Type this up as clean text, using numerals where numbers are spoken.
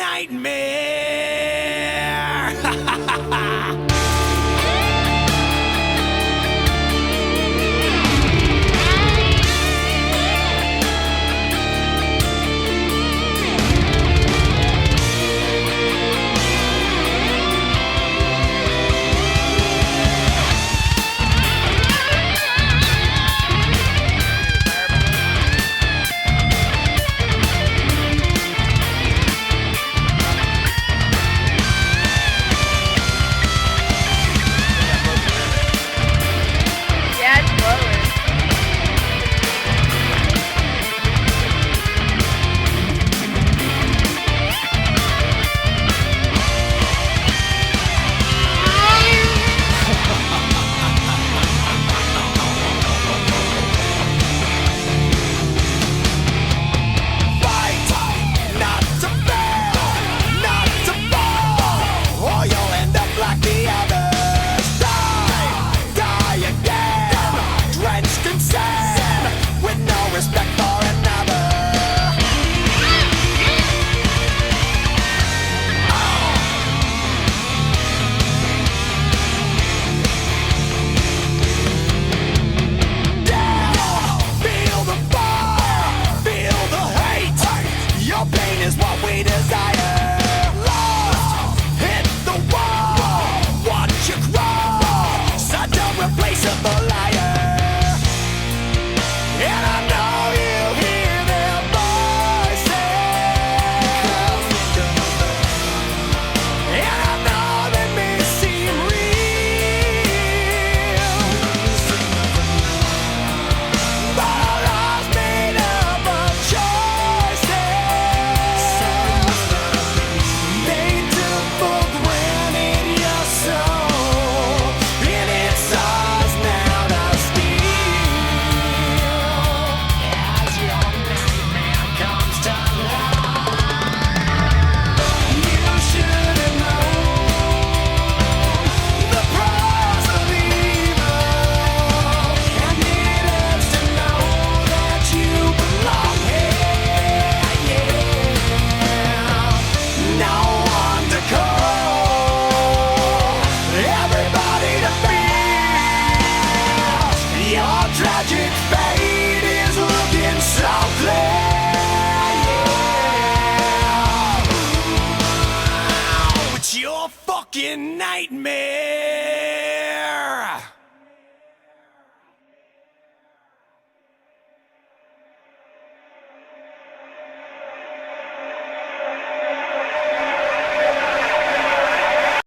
nightmare. Is what we desire. Lost, hit the wall. Watch you crawl. Such a replaceable liar. And I know you hear their voices. And I know they may seem real, but our lives made up of choices. They took for granted your soul, and it's ours now to steal. As your nightmare comes to life, you should have known the price of evil, and it hurts to know that you belong here. No one to call, everybody to feel. Your tragic fate is looking softly. It's your fucking nightmare.